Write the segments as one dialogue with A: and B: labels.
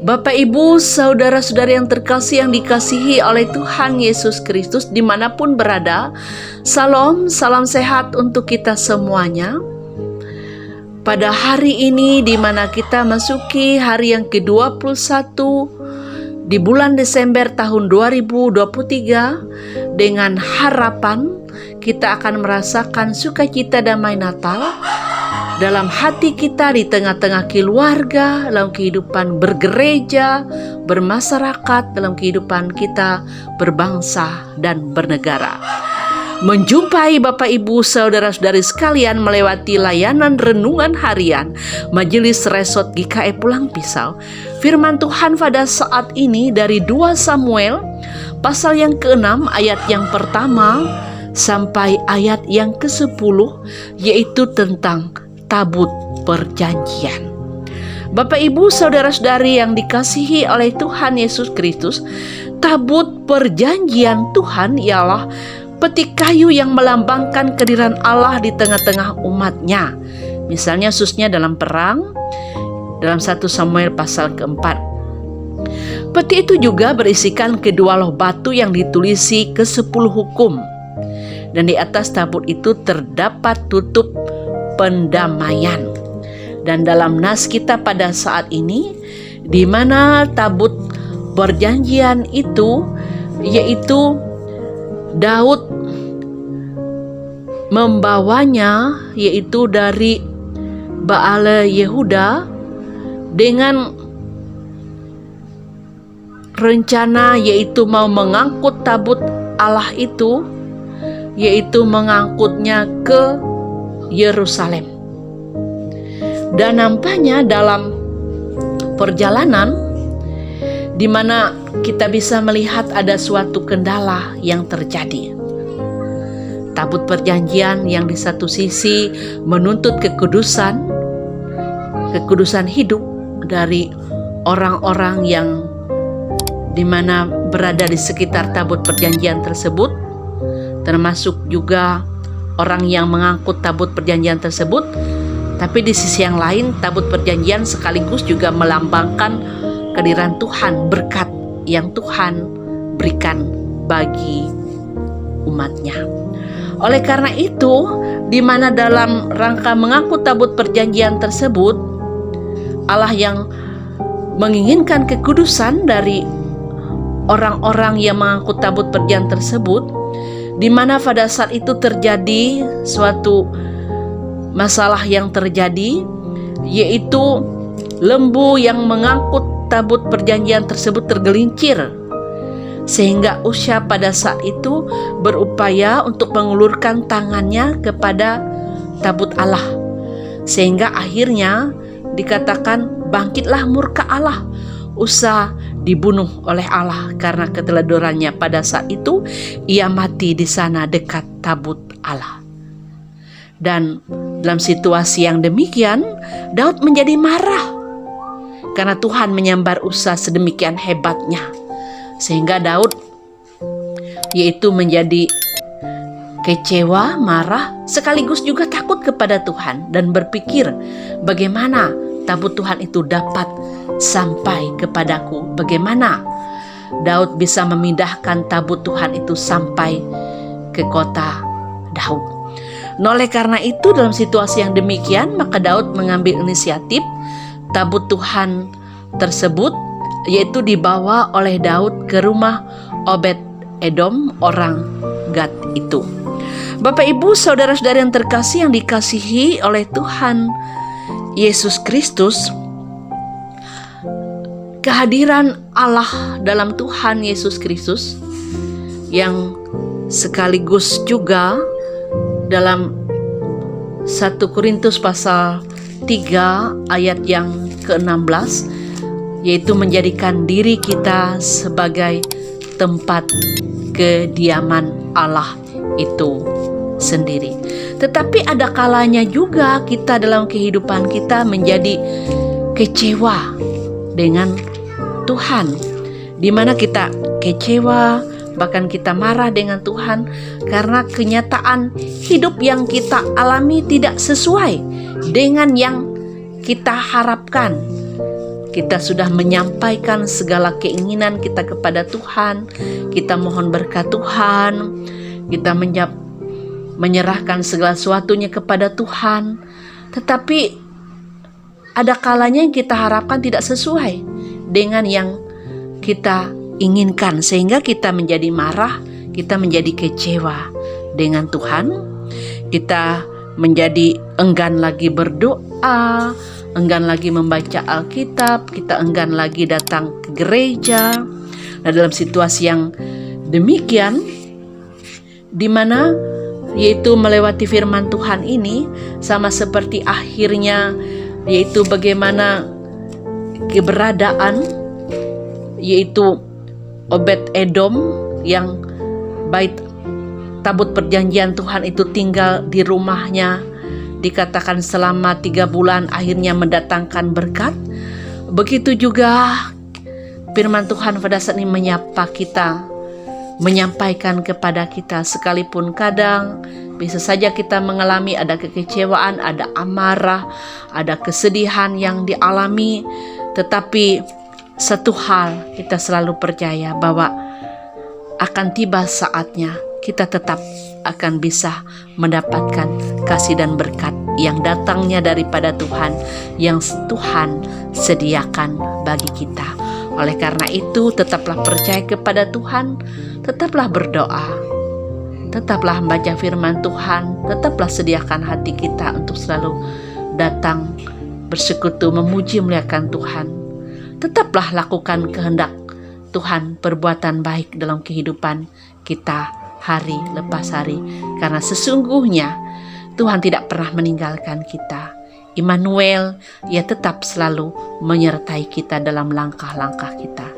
A: Bapak, Ibu, saudara-saudari yang terkasih yang dikasihi oleh Tuhan Yesus Kristus dimanapun berada, salam sehat untuk kita semuanya. Pada hari ini di mana kita masuki hari yang ke-21 di bulan Desember tahun 2023, dengan harapan kita akan merasakan sukacita damai Natal dalam hati kita, di tengah-tengah keluarga, dalam kehidupan bergereja, bermasyarakat, dalam kehidupan kita berbangsa dan bernegara. Menjumpai Bapak, Ibu, saudara-saudari sekalian melewati layanan renungan harian Majelis Resort GKI Pulang Pisau. Firman Tuhan pada saat ini dari 2 Samuel pasal yang ke-6 ayat yang pertama sampai ayat yang ke-10, yaitu tentang tabut perjanjian. Bapak, Ibu, saudara-saudari yang dikasihi oleh Tuhan Yesus Kristus, tabut perjanjian Tuhan ialah peti kayu yang melambangkan kehadiran Allah di tengah-tengah umatnya. Misalnya khususnya dalam perang, dalam 1 Samuel pasal ke-4. Peti itu juga berisikan kedua loh batu yang ditulisi ke-10 hukum. Dan di atas tabut itu terdapat tutup pendamaian. Dan dalam nas kita pada saat ini, di mana tabut perjanjian itu, yaitu Daud membawanya, yaitu dari Baale Yehuda, dengan rencana yaitu mau mengangkut tabut Allah itu, yaitu mengangkutnya ke Yerusalem. Dan nampaknya dalam perjalanan di mana kita bisa melihat ada suatu kendala yang terjadi. Tabut perjanjian yang di satu sisi menuntut kekudusan hidup dari orang-orang yang di mana berada di sekitar tabut perjanjian tersebut, termasuk juga orang yang mengangkut tabut perjanjian tersebut. Tapi di sisi yang lain, tabut perjanjian sekaligus juga melambangkan kehadiran Tuhan, berkat yang Tuhan berikan bagi umatnya. Oleh karena itu, di mana dalam rangka mengangkut tabut perjanjian tersebut, Allah yang menginginkan kekudusan dari orang-orang yang mengangkut tabut perjanjian tersebut, di mana pada saat itu terjadi suatu masalah yang terjadi, yaitu lembu yang mengangkut tabut perjanjian tersebut tergelincir, sehingga Usya pada saat itu berupaya untuk mengulurkan tangannya kepada tabut Allah, sehingga akhirnya dikatakan bangkitlah murka Allah. Usya dibunuh oleh Allah karena keteledorannya. Pada saat itu ia mati di sana dekat tabut Allah. Dan dalam situasi yang demikian, Daud menjadi marah karena Tuhan menyambar Usya sedemikian hebatnya, sehingga Daud yaitu menjadi kecewa, marah, sekaligus juga takut kepada Tuhan dan berpikir, bagaimana tabut Tuhan itu dapat sampai kepadaku? Bagaimana Daud bisa memindahkan tabut Tuhan itu sampai ke kota Daud? Oleh karena itu, dalam situasi yang demikian, maka Daud mengambil inisiatif. Tabut Tuhan tersebut yaitu dibawa oleh Daud ke rumah Obed Edom, orang Gad itu. Bapak, Ibu, saudara-saudari yang terkasih yang dikasihi oleh Tuhan Yesus Kristus, kehadiran Allah dalam Tuhan Yesus Kristus yang sekaligus juga dalam 1 Korintus pasal 3 ayat yang ke-16, yaitu menjadikan diri kita sebagai tempat kediaman Allah itu sendiri. Tetapi ada kalanya juga kita dalam kehidupan kita menjadi kecewa dengan Tuhan, di mana kita kecewa, bahkan kita marah dengan Tuhan karena kenyataan hidup yang kita alami tidak sesuai dengan yang kita harapkan, kita sudah menyampaikan segala keinginan kita kepada Tuhan, kita mohon berkat Tuhan, kita menyerahkan segala sesuatunya kepada Tuhan, tetapi ada kalanya yang kita harapkan tidak sesuai dengan yang kita inginkan, sehingga kita menjadi marah, kita menjadi kecewa dengan Tuhan, kita menjadi enggan lagi berdoa, enggan lagi membaca Alkitab, kita enggan lagi datang ke gereja. Nah, dalam situasi yang demikian, di mana yaitu melewati firman Tuhan ini sama seperti akhirnya, yaitu bagaimana keberadaan yaitu Obed Edom yang bait tabut perjanjian Tuhan itu tinggal di rumahnya, dikatakan selama 3 bulan, akhirnya mendatangkan berkat. Begitu juga firman Tuhan pada saat ini menyapa kita, menyampaikan kepada kita, sekalipun kadang bisa saja kita mengalami ada kekecewaan, ada amarah, ada kesedihan yang dialami, tetapi satu hal kita selalu percaya bahwa akan tiba saatnya kita tetap akan bisa mendapatkan kasih dan berkat yang datangnya daripada Tuhan, yang Tuhan sediakan bagi kita. Oleh karena itu, tetaplah percaya kepada Tuhan, tetaplah berdoa, tetaplah membaca firman Tuhan, tetaplah sediakan hati kita untuk selalu datang bersekutu memuji muliakan Tuhan. Tetaplah lakukan kehendak Tuhan, perbuatan baik dalam kehidupan kita hari lepas hari, karena sesungguhnya Tuhan tidak pernah meninggalkan kita. Immanuel, Ia tetap selalu menyertai kita dalam langkah-langkah kita.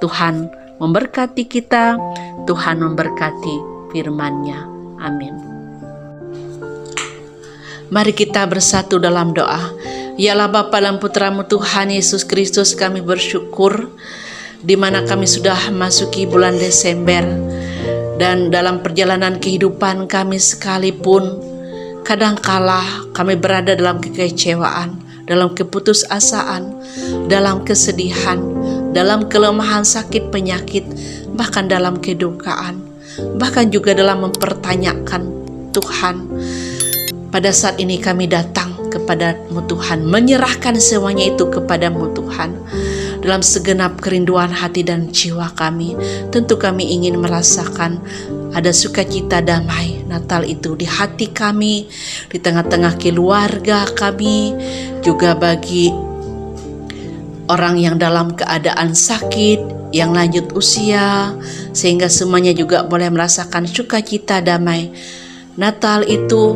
A: Tuhan memberkati kita, Tuhan memberkati firman-Nya. Amin. Mari kita bersatu dalam doa. Yalah Bapa dan Putra-Mu Tuhan Yesus Kristus, kami bersyukur di mana kami sudah masuki bulan Desember. Dan dalam perjalanan kehidupan kami sekalipun, kadangkala kami berada dalam kekecewaan, dalam keputusasaan, dalam kesedihan, dalam kelemahan sakit penyakit, bahkan dalam kedukaan, bahkan juga dalam mempertanyakan Tuhan. Pada saat ini kami datang kepada-Mu Tuhan, menyerahkan semuanya itu kepada-Mu Tuhan. Dalam segenap kerinduan hati dan jiwa kami, tentu kami ingin merasakan ada sukacita damai Natal itu di hati kami, di tengah-tengah keluarga kami, juga bagi orang yang dalam keadaan sakit, yang lanjut usia, sehingga semuanya juga boleh merasakan sukacita damai Natal itu.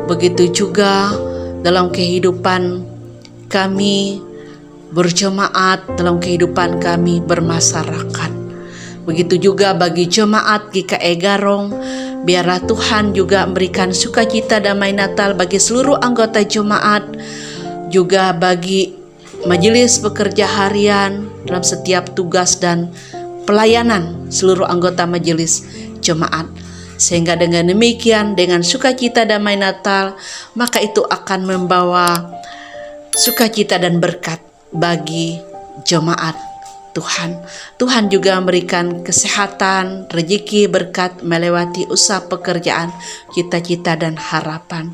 A: Begitu juga dalam kehidupan kami berjemaat, dalam kehidupan kami bermasyarakat. Begitu juga bagi jemaat GKI Garong, biarlah Tuhan juga memberikan sukacita damai Natal bagi seluruh anggota jemaat, juga bagi majelis pekerja harian dalam setiap tugas dan pelayanan seluruh anggota majelis jemaat. Sehingga dengan demikian, dengan sukacita damai Natal, maka itu akan membawa sukacita dan berkat bagi jemaat Tuhan. Tuhan juga memberikan kesehatan, rezeki, berkat melewati usaha pekerjaan, cita-cita dan harapan.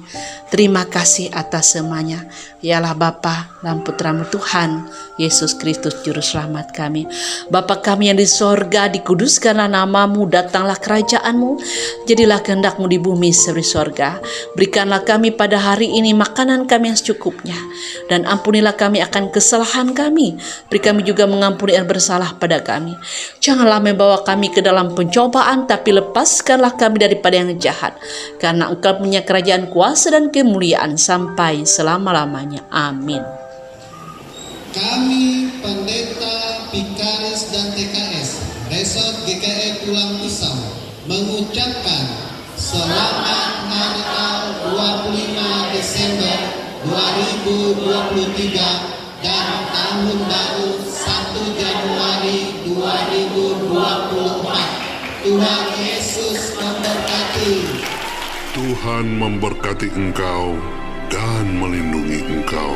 A: Terima kasih atas semuanya. Yalah Bapa dan Putra-Mu Tuhan Yesus Kristus Juru Selamat kami. Bapa kami yang di sorga, dikuduskanlah nama-Mu, datanglah kerajaan-Mu, jadilah kehendak-Mu di bumi seperti sorga. Berikanlah kami pada hari ini makanan kami yang secukupnya, dan ampunilah kami akan kesalahan kami. Beri kami juga mengampuni yang bersalah pada kami. Janganlah membawa kami ke dalam pencobaan, tapi lepaskanlah kami daripada yang jahat. Karena Engkau punya kerajaan, kuasa dan kemuliaan sampai selama-lamanya. Amin.
B: Kami pendeta, vikaris dan TKS Resort GKI Pulang Pisau mengucapkan selamat Natal 25 Desember 2023 dan Tahun Baru 1 Januari 2024. Tuhan Yesus memberkati.
C: Tuhan memberkati engkau dan melindungi engkau.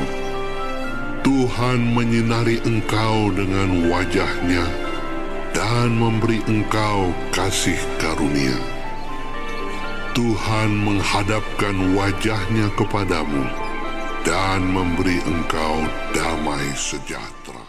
C: Tuhan menyinari engkau dengan wajah-Nya dan memberi engkau kasih karunia. Tuhan menghadapkan wajah-Nya kepadamu dan memberi engkau damai sejahtera.